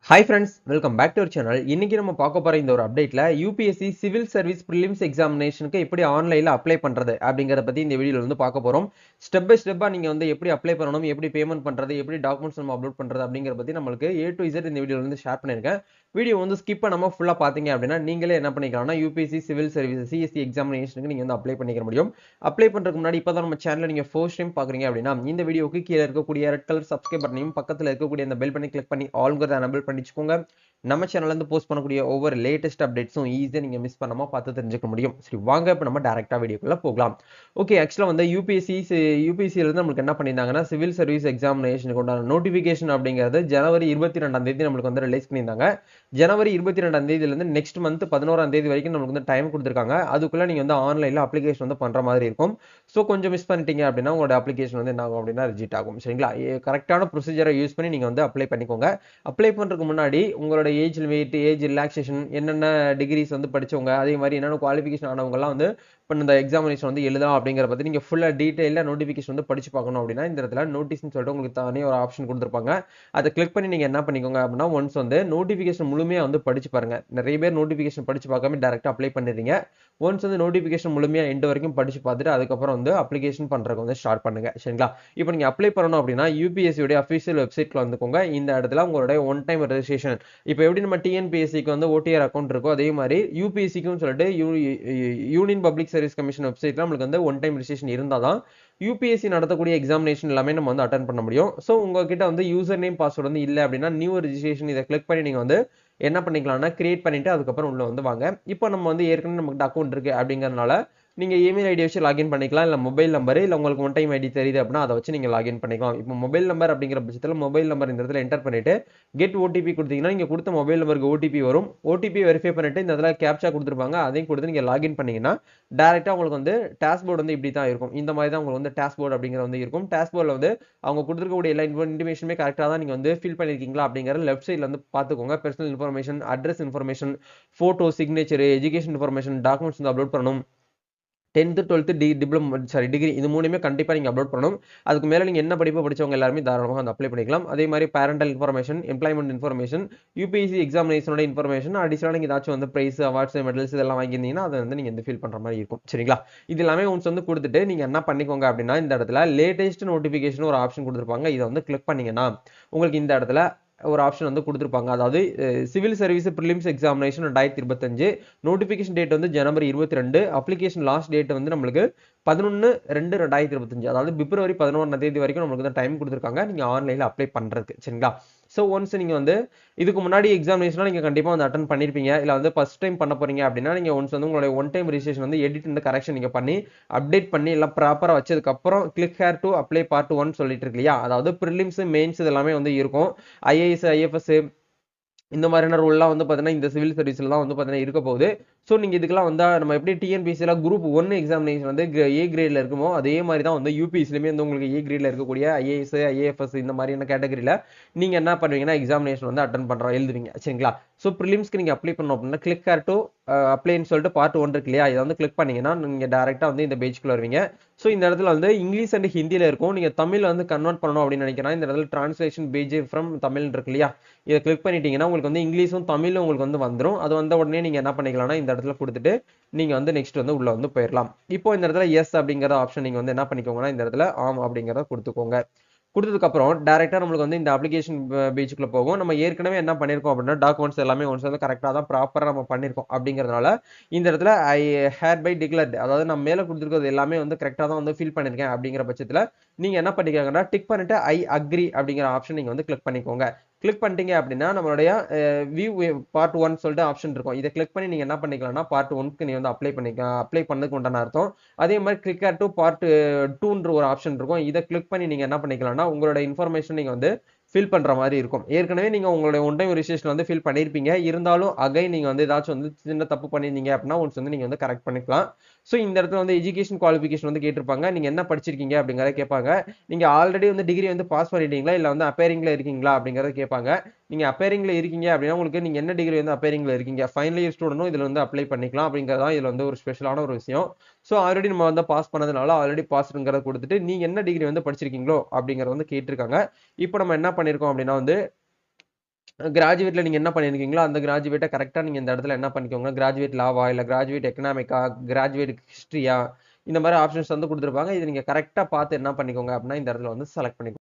Hi friends, welcome back to our channel. இன்னைக்கு நம்ம பார்க்க போற இந்த ஒரு அப்டேட்ல யூபிஎஸ்சி சிவில் சர்வீஸ் ப்ரிலிம்ஸ் எக்ஸாமினேஷனுக்கு எப்படி ஆன்லைன்ல அப்ளை பண்றது அப்படிங்கறத பத்தி இந்த வீடியோல வந்து பார்க்க போறோம். ஸ்டெப் பை ஸ்டெப்பா நீங்க வந்து எப்படி அப்ளை பண்ணணும், எப்படி பேமெண்ட் பண்றது, எப்படி டாக்குமெண்ட்ஸ் நம்ம அப்லோட் பண்றது அப்படிங்கறத பத்தி நம்மளுக்கு A to Z இந்த வீடியோல வந்து ஷேர் பண்ணிருக்கேன். வீடியோ வந்து ஸ்கிப் பண்ணாம ஃபுல்லா பாத்தீங்க அப்படின்னா நீங்களே என்ன பண்ணிக்கலாம்னா யூபிஎஸ்சி சிவில் சர்வீஸ் சிஎஸ்சி எக்ஸாமினேஷனுக்கு நீங்க வந்து அப்ளை பண்ணிக்க முடியும். அப்ளை பண்றதுக்கு முன்னாடி இப்பதான் நம்ம சேனலை நீங்க ஃபர்ஸ்ட் டைம் பாக்குறீங்க அப்படின்னா இந்த வீடியோக்கு கீழே இருக்கக்கூடிய ரெட் கலர் சப்ஸ்கிரைப் பட்டனையும் பக்கத்துல இருக்கக்கூடிய அந்த பெல் பண்ணி கிளிக் பண்ணி ஆல்ங்கிறத எனபிள் பண்ணிச்சுக்கோங்க. நம்ம சேனல்ல இருந்து போஸ்ட் பண்ணக்கூடிய ஒவ்வொரு லேட்டஸ்ட் அப்டேட்ஸும் ஈஸியா நீங்க மிஸ் பண்ணாம பார்த்து தெரிஞ்சுக்க முடியும். சரி, வாங்க இப்ப நம்ம டைரக்டா வீடியோக்குள்ள போகலாம். ஓகே, ஆக்சுவலா வந்து யூபிஎஸ்சில இருந்து நம்மளுக்கு என்ன பண்ணியிருந்தாங்கன்னா சிவில் சர்வீஸ் எக்ஸாமினேஷனுக்கு உண்டான நோட்டிபிகேஷன் அப்படிங்கிறது ஜனவரி 22ஆம் தேதி நம்மளுக்கு வந்து ரிலீஸ் பண்ணியிருந்தாங்க. ஜனவரி 22ஆம் தேதியில இருந்து நெக்ஸ்ட் மந்த் 11ஆம் தேதி வரைக்கும் நம்மளுக்கு வந்து டைம் கொடுத்துருக்காங்க. அதுக்குள்ள நீங்க வந்து ஆன்லைன்ல அப்ளிகேஷன் வந்து பண்ற மாதிரி இருக்கும். ஸோ கொஞ்சம் மிஸ் பண்ணிட்டீங்க அப்படின்னா உங்களோட அப்ளிகேஷன் வந்து என்ன ஆகும் அப்படின்னா ரிஜெக்ட் ஆகும். சரிங்களா? கரெக்டான ப்ரொசீஜரை யூஸ் பண்ணி நீங்க வந்து அப்ளை பண்ணிக்கோங்க. அப்ளை பண்றதுக்கு முன்னாடி உங்களோட ஏஜ் லிமிட், ஏஜ் ரிலாக்ஸேஷன், என்னென்ன டிகிரிஸ் வந்து படிச்சவங்க, அதே மாதிரி என்னென்ன குவாலிஃபிகேஷன் ஆனவங்க எல்லாம் வந்து இப்போ இந்த எக்ஸாமினேஷன் வந்து எழுதலாம் அப்படிங்கிற பத்தி நீங்க ஃபுல்லா டீடைலா நோட்டிஃபிகேஷன் வந்து படிச்சு பார்க்கணும் அப்படின்னா இந்த இடத்துல நோட்டீஸ்னு சொல்லிட்டு உங்களுக்கு தனியாக ஒரு ஆப்ஷன் கொடுத்துருப்பாங்க. அதை கிளிக் பண்ணி நீங்க என்ன பண்ணிக்கோங்க அப்படின்னா ஒன்ஸ் வந்து நோட்டிஃபிகேஷன் முழுமையா வந்து படிச்சு பாருங்க. நிறைய பேர் நோட்டிஃபிகேஷன் படிச்சு பார்க்காம டைரக்டா அப்ளை பண்ணிடுறீங்க. ஒன்ஸ் வந்து நோட்டிஃபிகேஷன் முழுமையா எண்ட் வரைக்கும் படிச்சு பார்த்துட்டு அதுக்கப்புறம் வந்து அப்ளிகேஷன் பண்றதுக்கு வந்து ஸ்டார்ட் பண்ணுங்க. சரிங்களா? இப்போ நீங்க அப்ளை பண்ணணும் அப்படின்னா யூபிஎஸ்சி உடைய அஃபிஷியல் வெப்சைட்ல வந்துக்கோங்க. இந்த இடத்துல உங்களுடைய ஒன் டைம் ரெஜிஸ்ட்ரேஷன், இப்போ எப்படி நம்ம டிஎன்பிஎஸ்சிக்கு வந்து ஓடிஆர் அக்கௌண்ட் இருக்கோ அதே மாதிரி யூபிஎஸ்சிக்கும் சொல்லிட்டு யூனியன் பப்ளிக் சர்வீஸ் கமிஷன் வெப்சைட்ல நம்மளுக்கு வந்து ஒன் டைம் ரெஜிஸ்ட்ரேஷன் இருந்தாதான் யூபிஎஸ்சி நடத்தக்கூடிய எக்ஸாமினேஷன் எல்லாமே நம்ம வந்து அட்டன் பண்ண முடியும். ஸோ உங்ககிட்ட வந்து யூசர் நேம் பாஸ்வேர்டு வந்து இல்லை அப்படின்னா நியூ ரெஜிஸ்ட்ரேஷன் இதை கிளிக் பண்ணி நீங்க வந்து என்ன பண்ணிக்கலாம்னா கிரியேட் பண்ணிட்டு அதுக்கப்புறம் உள்ள வந்து வாங்க. இப்போ நம்ம வந்து ஏற்கனவே நமக்கு அக்கௌண்ட் இருக்கு அப்படிங்கறதுனால நீங்க இமெயில் ஐடி வச்சு லாகின் பண்ணிக்கலாம். இல்ல மொபைல் நம்பர், இல்ல உங்களுக்கு ஒன் டைம் ஐடி தெரியுது அப்படின்னா அதை வச்சு நீங்க லாகின் பண்ணிக்கலாம். இப்போ மொபைல் நம்பர் அப்படிங்கிற பட்சத்தில் மொபைல் நம்பர் இந்த இடத்துல என்டர் பண்ணிட்டு கெட் ஓடிபி கொடுத்தீங்கன்னா நீங்க கொடுத்த மொபைல் நம்பருக்கு ஓடிபி வரும். ஓடிபி வெரிஃபை பண்ணிட்டு இந்த இடத்துல கேப்சா கொடுத்துருப்பாங்க, அதையும் கொடுத்து நீங்க லாகின் பண்ணீங்கன்னா டைரக்டா உங்களுக்கு வந்து டேஷ்போர்டு வந்து இப்படி தான் இருக்கும். இந்த மாதிரி தான் உங்களுக்கு வந்து டேஷ்போர்டு அப்படிங்கிற வந்து இருக்கும். டேஷ்போர்டில் வந்து அவங்க கொடுத்துருக்கக்கூடிய எல்லா இன்ஃபர்மேஷனுமே கரெக்டாக தான் நீங்க வந்து ஃபில் பண்ணிருக்கீங்களா அப்படிங்கிற லெஃப்ட் சைட்ல வந்து பார்த்துக்கோங்க. Personal information, address information, photo, signature, education information, documents வந்து அப்லோட் பண்ணணும். 10th 12th டிப்ளமோ டிகிரி இது மூணுமே கண்டிப்பா நீங்க அப்லோட் பண்ணணும். அதுக்கு மேல நீங்க என்ன படிப்பு படிச்சவங்க எல்லாருமே தாராளமாக வந்து அப்ளை பண்ணிக்கலாம். அதே மாதிரி parental information, employment information, UPSC எக்ஸாமினேஷனோட இன்ஃபர்மேஷன், அடிஷனலா நீங்க ஏதாச்சும் வந்து பிரைஸ், அவார்ட்ஸ், மெடல்ஸ் இதெல்லாம் வாங்கியிருந்தீங்கன்னா அதை வந்து நீங்க வந்து ஃபில் பண்ற மாதிரி இருக்கும். சரிங்களா? இது எல்லாமே ஒன்ஸ் வந்து கொடுத்துட்டு நீங்க என்ன பண்ணிக்கோங்க அப்படின்னா இந்த இடத்துல லேட்டஸ்ட் நோட்டிபிகேஷன் ஒரு ஆப்ஷன் கொடுத்துருப்பாங்க. இதை வந்து கிளிக் பண்ணீங்கன்னா உங்களுக்கு இந்த இடத்துல ஒரு ஆப்ஷன் வந்து கொடுத்துருப்பாங்க. அதாவது civil service prelims examination 2025 notification date வந்து ஜனவரி 22, அப்ளிகேஷன் லாஸ்ட் டேட் வந்து நம்மளுக்கு 11/2/2025, அதாவது பிப்ரவரி 11ஆம் தேதி வரைக்கும் நம்மளுக்கு வந்து டைம் கொடுத்துருக்காங்க நீங்க ஆன்லைன்ல அப்ளை பண்றதுக்கு. சரிங்களா? ஸோ ஒன்ஸ் நீங்க வந்து இதுக்கு முன்னாடி எக்ஸாமினேஷன் நீங்க கண்டிப்பா வந்து அட்டன் பண்ணிருப்பீங்க, இல்ல வந்து ஃபர்ஸ்ட் டைம் பண்ண போறீங்க அப்படின்னா நீங்க ஒன்ஸ் வந்து உங்களுடைய ஒன் டைம் ரெஜிஸ்ட்ரேஷன் வந்து எடிட் அண்ட் கரெக்ஷன் நீங்க பண்ணி அப்டேட் பண்ணி எல்லாம் ப்ராப்பரா வச்சதுக்கு அப்புறம் click hair to apply part 1 சொல்லிட்டு இருக்கு இல்லையா, அதாவது ப்ரிலிம்ஸ், மெயின்ஸ் இதெல்லாமே வந்து இருக்கும். ஐஏஎஸ், ஐஎஃப்எஸ் இந்த மாதிரியான ரோல்லாம் வந்து பார்த்தீங்கன்னா இந்த சிவில் சர்வீஸ்ல தான் வந்து பார்த்தீங்கன்னா இருக்க போகுது. ஸோ நீங்க இதுக்கெல்லாம் வந்தா நம்ம எப்படி டிஎன்பிஎஸ்சில குரூப் 1 எக்ஸாமினேஷன் வந்து ஏ கிரேட்ல இருக்குமோ அதே மாதிரி தான் வந்து யூபிஎஸ்சிலுமே வந்து உங்களுக்கு ஏ கிரேட்ல இருக்கக்கூடிய ஐஏஎஸ், ஐஏஎஃப்எஸ் இந்த மாதிரியான கேட்டகரியில நீங்க என்ன பண்ணுவீங்கன்னா எக்ஸாமினேஷன் வந்து அட்டன் பண்றோம் எழுதுவீங்க. சரிங்களா? ஸோ ப்ரிலிம்ஸ்க்கு நீங்க அப்ளை பண்ணணும் அப்படின்னா கிளிக் ஹேர் டு அப்ளைன்னு சொல்லிட்டு பார்ட் 1 இருக்கு இல்லையா, இதை வந்து கிளிக் பண்ணீங்கன்னா நீங்க டைரக்டா வந்து இந்த பேஜ்க்குள்ள வருவீங்க. ஸோ இந்த இடத்துல வந்து இங்கிலீஷ் அண்ட் ஹிந்தியில இருக்கும். நீங்க தமிழ் வந்து கன்வெர்ட் பண்ணணும் அப்படின்னு நினைக்கிறேன். இந்த இடத்துல டிரான்ஸ்லேஷன் பேஜ் ஃப்ரம் தமிழ் இருக்கு இல்லையா, இதை கிளிக் பண்ணிட்டீங்கன்னா உங்களுக்கு வந்து இங்கிலீஷும் தமிழும் உங்களுக்கு வந்து வந்துடும். அது வந்த உடனே நீங்க என்ன பண்ணிக்கலாம்னா இந்த இடத்துல கொடுத்துட்டு நீங்க வந்து நெக்ஸ்ட் வந்து உள்ள வந்து போயிடலாம். இப்போ இந்த இடத்துல எஸ் அப்படிங்கிற ஆப்ஷன் நீங்க வந்து என்ன பண்ணிக்கோங்கன்னா இந்த இடத்துல ஆம் அப்படிங்கிறத கொடுத்துக்கோங்க. கொடுத்ததுக்கு அப்புறம் டைரக்டா நம்மளுக்கு வந்து இந்த அப்ளிகேஷன் பேஜுக்குள்ள போகும். நம்ம ஏற்கனவே என்ன பண்ணிருக்கோம் அப்படின்னா டாக்குமெண்ட்ஸ் எல்லாமே ஒன்ஸ் வந்து கரெக்டா தான் ப்ராப்பரா நம்ம பண்ணிருக்கோம் அப்படிங்கிறதுனால இந்த இடத்துல ஐ ஹேர் பை டிக்ளர்ட், அதாவது நம்ம மேல கொடுத்துருக்கிறது எல்லாமே வந்து கரெக்டா தான் வந்து ஃபில் பண்ணிருக்கேன் அப்படிங்கிற பட்சத்துல நீங்க என்ன பண்ணிக்கோங்கன்னா டிக் பண்ணிட்டு ஐ அக்ரி அப்படிங்கிற ஆப்ஷன் நீங்க வந்து கிளிக் பண்ணிக்கோங்க. கிளிக் பண்ணிட்டீங்க அப்படின்னா நம்மளுடைய வியூ பார்ட் 1 சொல்லிட்டு ஆப்ஷன் இருக்கும். இதை கிளிக் பண்ணி நீங்க என்ன பண்ணிக்கலாம்னா பார்ட் 1க்கு நீ வந்து அப்ளை பண்ணதுக்கு உண்டான அர்த்தம். அதே மாதிரி கிளிக் டு பார்ட் 2ன்ற ஒரு ஆப்ஷன் இருக்கும். இதை கிளிக் பண்ணி நீங்க என்ன பண்ணிக்கலாம்னா உங்களோட இன்ஃபர்மேஷன் நீங்க வந்து ஃபில் பண்ற மாதிரி இருக்கும். ஏற்கனவே நீங்க உங்களுடைய ஒன் டைம் ரெஜிஸ்ட்ரேஷன் வந்து ஃபில் பண்ணிருப்பீங்க, இருந்தாலும் அகைன் நீங்க வந்து ஏதாச்சும் வந்து சின்ன தப்பு பண்ணிருந்தீங்க அப்படின்னா ஒன்ஸ் வந்து நீங்க வந்து கரெக்ட் பண்ணிக்கலாம். ஸோ இந்த இடத்துல வந்து எஜுகேஷன் குவாலிஃபிகேஷன் வந்து கேட்டிருப்பாங்க, நீங்க என்ன படிச்சிருக்கீங்க அப்படிங்கறத கேட்பாங்க. நீங்க ஆல்ரெடி வந்து டிகிரி வந்து பாஸ் பண்ணிட்டீங்களா இல்ல வந்து அப்பேரிங்ல இருக்கீங்களா அப்படிங்கறத கேட்பாங்க. நீங்க அப்பேரிங்ல இருக்கீங்க அப்படின்னா உங்களுக்கு நீங்க என்ன டிகிரி வந்து அப்பேரிங்ல இருக்கீங்க, ஃபைனல் இயர் ஸ்டூடெண்ட்டும் இதுல வந்து அப்ளை பண்ணிக்கலாம் அப்படிங்கறதா இதுல வந்து ஒரு ஸ்பெஷலான ஒரு விஷயம். ஸோ ஆல்ரெடி நம்ம வந்து பாஸ் பண்ணதுனால ஆல்ரெடி பாஸ்ங்கிறத கொடுத்துட்டு நீங்க என்ன டிகிரி வந்து படிச்சிருக்கீங்களோ அப்படிங்கறத வந்து கேட்டிருக்காங்க. இப்போ நம்ம என்ன பண்ணிருக்கோம் அப்படின்னா வந்து கிராஜுவேட்ல நீங்க என்ன பண்ணியிருக்கீங்களோ அந்த கிராஜுவேட்ட கரெக்ட்டா நீங்க இந்த இடத்துல என்ன பண்ணிக்கோங்க, கிராஜுவேட் லாவா, இல்ல கிராஜுவேட் எக்கனாமிக்கா, கிராஜுவேட் ஹிஸ்டரியா, இந்த மாரி ஆப்ஷன்ஸ் வந்து குடுத்திருப்பாங்க. இத நீங்க கரெக்ட்டா பார்த்து என்ன பண்ணிக்கோங்க அப்படின்னா, இந்த இடத்துல வந்து செலக்ட் பண்ணிக்கோங்க.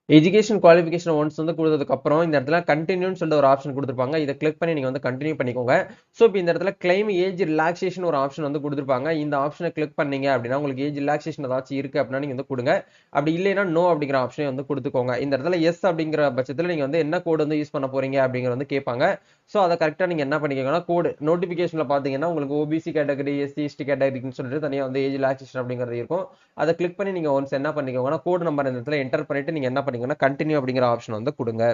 எஜுகேஷன் குவாலிஃபிகேஷன் ஒன்ஸ் வந்து குடுத்ததுக்கு அப்புறம் இந்த இடத்துல கன்டினியூன்னு சொல்லிட்டு ஒரு ஆப்ஷன் குடுத்திருப்பாங்க. இத கிளிக் பண்ணி நீங்க வந்து கன்டின்யூ பண்ணிக்கோங்க. சோ, இப்ப இந்த இடத்துல கிளைம் ஏஜ் ரிலாக்சேஷன் ஒரு ஆப்ஷன் வந்து குடுத்திருப்பாங்க. இந்த ஆப்ஷன கிளிக் பண்ணீங்க அப்படின்னா, உங்களுக்கு ஏஜ் ரிலாக்சேஷன் ஏதாச்சும் இருக்கு அப்படின்னா நீங்க வந்து குடுங்க. அப்படி இல்லைன்னா நோ அப்படிங்கிற ஆப்ஷனை வந்து குடுத்துக்கோங்க. இந்த இடத்துல எஸ் அப்படிங்கிற பட்சத்துல நீங்க வந்து என்ன கோட் வந்து யூஸ் பண்ண போறீங்க அப்படிங்கிறத வந்து கேட்பாங்க. சோ, அத கரெக்ட்டா நீங்க என்ன பண்ணிக்கோங்கன்னா, கோட் நோட்டிஃபிகேஷன்ல பார்த்தீங்கன்னா, உங்களுக்கு ஓபிசி கேட்டகரி, எஸ்சி, எஸ்டி கேட்டகரின்னு சொல்லிட்டு தனியா வந்து ஏஜ் ரிலாக்சேஷன் அப்படிங்கிறது இருக்கும். அத கிளிக் பண்ணி நீங்க ஒன்ஸ் என்ன பண்ணிக்கோங்கன்னா, கோட் நம்பர் இந்த இடத்துல என்டர் பண்ணிட்டு நீங்க என்ன பண்ணிக்கோங்கன்னா, கன்டின்யூ அப்படிங்கிற ஆப்ஷன் வந்து குடுங்க.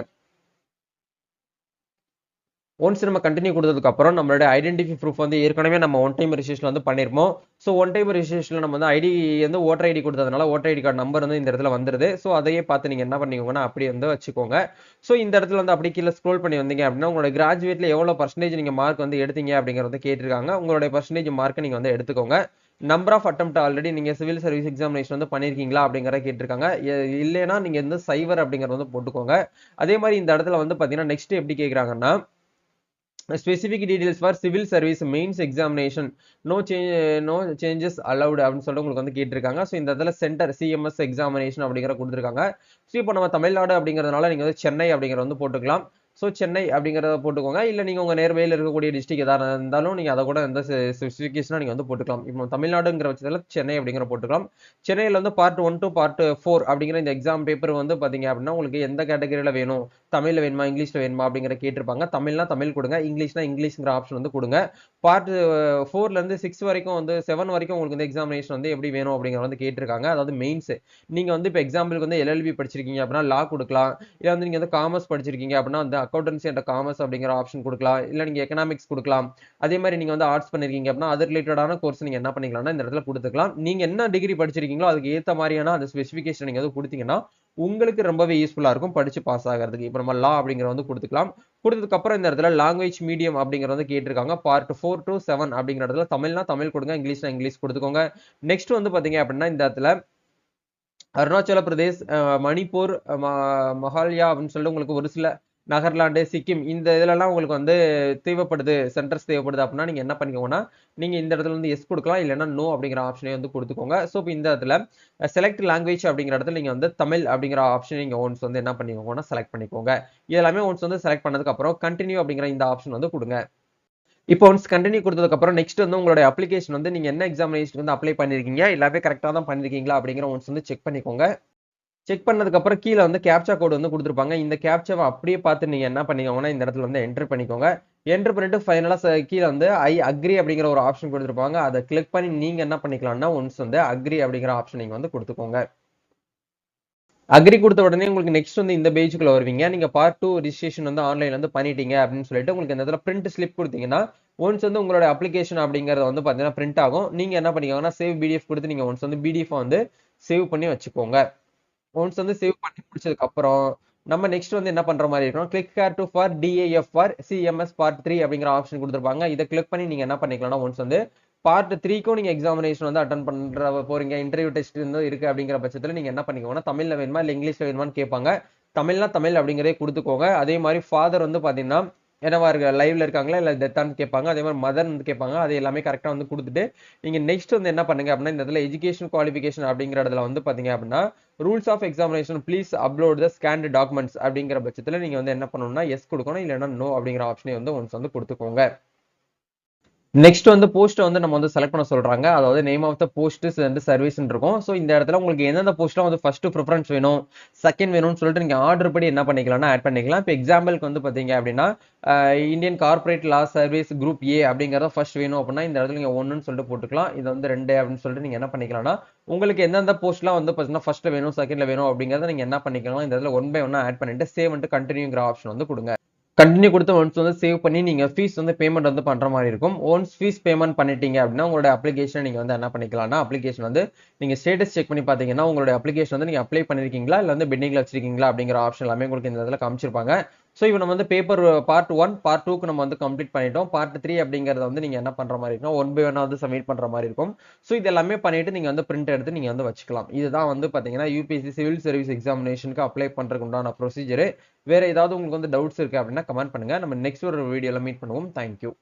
ஒன்ஸ் நம்ம கன்டின்யூ குடுத்ததுக்கு அப்புறம் நம்மளுடைய ஐடென்டிட்டி ப்ரூஃப் வந்து ஏற்கனவே நம்ம ஒன் டைம் ரிஜிஸ்ட்ரேஷன் வந்து பண்ணிருப்போம். சோ, ஒன் டைம் ரிஜிஸ்ட்ரேஷன்ல நம்ம வந்து ஐடி வந்து வோட்டர் ஐடி குடுத்ததுனால வோட்டர் ஐடி கார்டு நம்பர் வந்து இந்த இடத்துல வந்துருது. சோ, அதையே பார்த்து நீங்க என்ன பண்ணிக்கோங்கன்னா, அப்படியே வந்து வச்சுக்கோங்க. சோ, இந்த இடத்துல வந்து அப்படியே கீழ ஸ்க்ரோல் பண்ணி வந்தீங்க அப்படின்னா, உங்களோட கிராஜுவேட்ல எவ்வளவு பெர்சன்டேஜ் நீங்க மார்க் வந்து எடுத்தீங்க அப்படிங்கிறத வந்து கேட்டிருக்காங்க. உங்களுடைய பெர்சன்டேஜ் மார்க்க நீங்க வந்து எடுத்துக்கோங்க. நம்பர் ஆஃப் அட்டெம்ப்ட் ஆல்ரெடி நீங்க சிவில் சர்வீஸ் எக்ஸாமினேஷன் வந்து பண்ணியிருக்கீங்களா அப்படிங்கிறத கேட்டிருக்காங்க. இல்லைன்னா நீங்க வந்து சைவர் அப்படிங்கிறத வந்து போட்டுக்கோங்க. அதே மாரி இந்த இடத்துல வந்து பார்த்தீங்கன்னா, நெக்ஸ்ட் எப்படி கேட்கறாங்கன்னா, specific details for civil service mains examination no changes allowed அப்படின்னு சொல்லிட்டு உங்களுக்கு வந்து கேட்டிருக்காங்க. ஸோ இந்த இடத்துல சென்டர் சிஎம்எஸ் எக்ஸாமினேஷன் அப்படிங்கிற கொடுத்துருக்காங்க. ஸோ இப்போ நம்ம தமிழ்நாடு அப்படிங்கிறதுனால நீங்க வந்து சென்னை அப்படிங்கிற வந்து போட்டுக்கலாம். ஸோ சென்னை அப்படிங்கிறத போட்டுக்கோங்க. இல்ல நீங்க உங்க நேர்மையில் இருக்கக்கூடிய டிஸ்ட்ரிக்ட் எதா இருந்தாலும் நீங்க அதை கூட எந்த ஸ்பெசிஃபிகேஷனா நீங்க வந்து போட்டுக்கலாம். இப்போ தமிழ்நாடுங்கிற பட்சத்துல சென்னை அப்படிங்கிற போட்டுக்கலாம். சென்னையில வந்து பார்ட் 1 to பார்ட் 4 அப்படிங்கிற இந்த எக்ஸாம் பேப்பர் வந்து பாத்தீங்க அப்படின்னா உங்களுக்கு எந்த கேட்டகரியில வேணும், தமிழ்ல வேணுமா இங்கிலீஷ்ல வேணுமா அப்படிங்கிற கேட்டிருப்பாங்க. தமிழ்னா தமிழ் கொடுங்க, இங்கிலீஷ்னா இங்கிலீஷ்ங்கிற ஆப்ஷன் வந்து கொடுங்க. பார்ட் 4ல இருந்து 6 வரைக்கும் வந்து 7 வரைக்கும் உங்களுக்கு வந்து எக்ஸாமினேஷன் வந்து எப்படி வேணும் அப்படிங்கிற வந்து கேட்டிருக்காங்க. அதாவது மெயின்ஸ் நீங்க வந்து இப்போ எக்ஸாம்பிளுக்கு வந்து எல்எல்பி படிச்சிருக்கீங்க அப்படின்னா லா கொடுக்கலாம். இல்ல வந்து நீங்க வந்து காமர்ஸ் படிச்சிருக்கீங்க அப்படின்னா வந்து அக்கௌண்டன்சி அண்ட் காமர்ஸ் அப்படிங்கிற ஆப்ஷன் கொடுக்கலாம். இல்ல நீங்க எக்கனாமிக்ஸ் கொடுக்கலாம். அதே மாதிரி நீங்க வந்து ஆர்ட்ஸ் பண்ணிருக்கீங்க அப்படின்னா அது ரிலேட்டடான கோர்ஸ் நீங்க என்ன பண்ணிக்கலாம்னா இந்த இடத்துல கொடுத்துக்கலாம். நீங்க என்ன டிகிரி படிச்சிருக்கீங்களோ அதுக்கு ஏத்த மாதிரியான அந்த ஸ்பெசிபிகேஷன் நீங்க வந்து கொடுத்தீங்கன்னா உங்களுக்கு ரொம்பவே யூஸ்ஃபுல்லா இருக்கும் படிச்சு பாஸ் ஆகிறதுக்கு. இப்போ நம்ம லா அப்படிங்கிற வந்து கொடுத்துக்கலாம். கொடுத்ததுக்கு அப்புறம் இந்த இடத்துல லாங்குவேஜ் மீடியம் அப்படிங்கிற வந்து கேட்டிருக்காங்க. பார்ட் 4 to 7 அப்படிங்கிற இடத்துல தமிழ்னா தமிழ் கொடுங்க, இங்கிலீஷ்னா இங்கிலீஷ் கொடுத்துக்கோங்க. நெக்ஸ்ட் வந்து பாத்தீங்க அப்படின்னா இந்த இடத்துல அருணாச்சல பிரதேஷ், மணிப்பூர், மகால்யா அப்படின்னு சொல்லிட்டு உங்களுக்கு ஒரு சில நாகாலாந்து, சிக்கிம் இந்த இதுலலாம் உங்களுக்கு வந்து தேவைப்படுது, சென்டர்ஸ் தேவைப்படுது அப்படின்னா நீங்க என்ன பண்ணிக்கோங்கன்னா, நீங்க இந்த இடத்துல வந்து எஸ் கொடுக்கலாம். இல்லைன்னா நோ அப்படிங்கிற ஆப்ஷனே வந்து கொடுத்துக்கோங்க. ஸோ இப்போ இந்த இடத்துல செலக்ட் லாங்குவேஜ் அப்படிங்கிற இடத்துல நீங்க வந்து தமிழ் அப்படிங்கிற ஆப்ஷன் நீங்க ஒன்ஸ் வந்து என்ன பண்ணிக்கோங்கன்னா செலக்ட் பண்ணிக்கோங்க. இதெல்லாமே ஒன்ஸ் வந்து செலக்ட் பண்ணதுக்கு அப்புறம் கண்டினியூ அப்படிங்கிற இந்த ஆப்ஷன் வந்து கொடுங்க. இப்போ ஒன்ஸ் கண்டினியூ கொடுத்ததுக்கு அப்புறம் நெக்ஸ்ட் வந்து உங்களுடைய அப்ளிகேஷன் வந்து நீங்க என்ன எக்ஸாமினேஷன் வந்து அப்ளை பண்ணிருக்கீங்க எல்லாமே கரெக்டா தான் பண்ணிருக்கீங்களா அப்படிங்கிற ஒன்ஸ் வந்து செக் பண்ணிக்கோங்க. செக் பண்ணதுக்கு அப்புறம் கீழ வந்து கேப்சா கோட் வந்து குடுத்திருப்பாங்க. இந்த கேப்சாவ அப்படியே பார்த்து நீங்க என்ன பண்ணிக்கோங்கன்னா, இந்த இடத்துல வந்து என்டர் பண்ணிக்கோங்க. என்டர் பண்ணிட்டு ஃபைனலா கீழ வந்து ஐ அக்ரி அப்படிங்கிற ஒரு ஆப்ஷன் குடுத்திருப்பாங்க. அத கிளிக் பண்ணி நீங்க என்ன பண்ணிக்கலாம்னா, ஒன்ஸ் வந்து அக்ரி அப்படிங்கிற ஆப்ஷன் நீங்க வந்து குடுத்துக்கோங்க. அக்ரி குடுத்த உடனே உங்களுக்கு நெக்ஸ்ட் வந்து இந்த பேஜ்க்குள்ள வருவீங்க. நீங்க பார்ட் 2 ரிஜிஸ்ட்ரேஷன் வந்து ஆன்லைன்ல வந்து பண்ணிட்டீங்க அப்படின்னு சொல்லிட்டு உங்களுக்கு இந்த இடத்துல பிரிண்ட் ஸ்லிப் குடுத்தீங்கன்னா, ஒன்ஸ் வந்து உங்களோட அப்ளிகேஷன் அப்படிங்கிறது வந்து பார்த்தீங்கன்னா பிரிண்ட் ஆகும். நீங்க என்ன பண்ணிக்கோங்கன்னா, சேவ் பிடிஎஃப் குடுத்து நீங்க ஒன்ஸ் வந்து பிடிஎஃப் வந்து சேவ் பண்ணி வச்சுக்கோங்க. ஒன்ஸ் வந்து சேவ் பண்ணி முடிச்சதுக்கு அப்புறம் நம்ம நெக்ஸ்ட் வந்து என்ன பண்ற மாதிரி இருக்கும், click hair to for DAF for CMS part 3 அப்படிங்கிற ஆப்ஷன் கொடுத்துருப்பாங்க. இதை கிளிக் பண்ணி நீங்க என்ன பண்ணிக்கலாம்னா ஒன்ஸ் வந்து பார்ட் 3க்கும் நீங்க எக்ஸாமினேஷன் வந்து அட்டன் பண்ற போறீங்க, இன்டர்வியூ டெஸ்ட் வந்து இருக்கு அப்படிங்கிற பட்சத்துல நீங்க என்ன பண்ணிக்கோங்கன்னா தமிழ்ல வேணுமா இல்ல இங்கிலீஷ்ல வேணுமான்னு கேட்பாங்க. தமிழ்னா தமிழ் அப்படிங்கிறதே கொடுத்துக்கோங்க. அதே மாதிரி ஃபாதர் வந்து பாத்தீங்கன்னா என்னவா இருக்கு லைவ்ல இருக்காங்களா இல்ல டெத்தான்னு கேட்பாங்க. அதே மாதிரி மதர் வந்து கேட்பாங்க. அது எல்லாமே கரெக்டா வந்து கொடுத்துட்டு நீங்க நெக்ஸ்ட் வந்து என்ன பண்ணுங்க அப்படின்னா இந்த இடத்துல எஜுகேஷன் குவாலிஃபிகேஷன் அப்படிங்கிற இடத்துல வந்து பாத்தீங்க அப்படின்னா rules of examination please upload the scanned documents அப்படிங்கிற பட்சத்துல நீங்க வந்து என்ன பண்ணணும்னா எஸ் கொடுக்கணும். இல்லைன்னா நோ அப்படிங்கிற ஆப்ஷனே வந்து ஒன்ஸ் வந்து கொடுத்துக்கோங்க. நெக்ஸ்ட் வந்து போஸ்ட் வந்து நம்ம வந்து செலக்ட் பண்ண சொல்றாங்க. அதாவது நேம் ஆஃப் த போஸ்ட் வந்து சர்வீஸ் இருக்கும். ஸோ இந்த இடத்துல உங்களுக்கு எந்தெந்த போஸ்ட்லாம் வந்து ஃபர்ஸ்ட் ப்ரிஃபரன்ஸ் வேணும், செகண்ட் வேணும்னு சொல்லிட்டு நீங்க ஆர்டர் படி என்ன பண்ணிக்கலாம்னா ஆட் பண்ணிக்கலாம். இப்போ எக்ஸாம்பிளுக்கு வந்து பாத்தீங்க அப்படின்னா Indian corporate law service group A அப்படிங்கறத ஃபர்ஸ்ட் வேணும் அப்படின்னா இந்த இடத்துல நீங்க 1ன்னு சொல்லிட்டு போட்டுக்கலாம். இது வந்து 2 அப்படின்னு சொல்லிட்டு நீங்க என்ன பண்ணிக்கலாம்னா உங்களுக்கு எந்தெந்த போஸ்ட்லாம் வந்து பாத்தீங்கன்னா ஃபர்ஸ்ட்ல வேணும், செகண்ட்ல வேணும் அப்படிங்கறத நீங்க என்ன பண்ணிக்கலாம் இந்த இடத்துல 1 by 1 ஆட் பண்ணிட்டு சேவ் வந்து கண்டினியூங்கிற ஆப்ஷன் வந்து கொடுங்க. கண்டினியூ கொடுத்து ஒன்ஸ் வந்து சேவ் பண்ணி நீங்க ஃபீஸ் வந்து பேமெண்ட் வந்து பண்ற மாதிரி இருக்கும். ஒன்ஸ் ஃபீஸ் பேமெண்ட் பண்ணிட்டீங்க அப்படின்னா உங்களோட அப்ளிகேஷன் நீங்க வந்து என்ன பண்ணிக்கலாம்னா அப்ளிகேஷன் வந்து நீங்க ஸ்டேட்டஸ் செக் பண்ணி பாத்தீங்கன்னா உங்களோட அப்ளிகேஷன் வந்து நீங்க அப்ளை பண்ணிருக்கீங்களா இல்ல வந்து பெண்டிங்ல வச்சிருக்கீங்களா அப்படிங்கிற ஆப்ஷன் எல்லாமே உங்களுக்கு இந்த இடத்துல காமிச்சிருப்பாங்க. ஸோ இப்போ நம்ம வந்து பேப்பர் பார்ட் 1 பார்ட் 2க்கு நம்ம வந்து கம்ப்ளீட் பண்ணிட்டோம். பார்ட் 3 அப்படிங்கிறத வந்து நீங்க என்ன பண்ற மாதிரி இருக்குன்னா ஒன் பை ஒன்னா வந்து சப்மிட் பண்ற மாதிரி இருக்கும். ஸோ இது எல்லாமே பண்ணிட்டு நீங்க வந்து பிரிண்ட் எடுத்து நீங்க வந்து வச்சுக்கலாம். இதுதான் வந்து பாத்தீங்கன்னா யூபிஎஸ்சி சிவில் சர்வீஸ் எக்ஸாமினேஷனுக்கு அப்ளை பண்றதுக்கு உண்டான ப்ரொசீஜர். வேற ஏதாவது உங்களுக்கு வந்து டவுட்ஸ் இருக்கு அப்படின்னா கமெண்ட் பண்ணுங்க. நம்ம நெக்ஸ்ட் ஒரு வீடியோல மீட் பண்ணுவோம். தேங்க்யூ.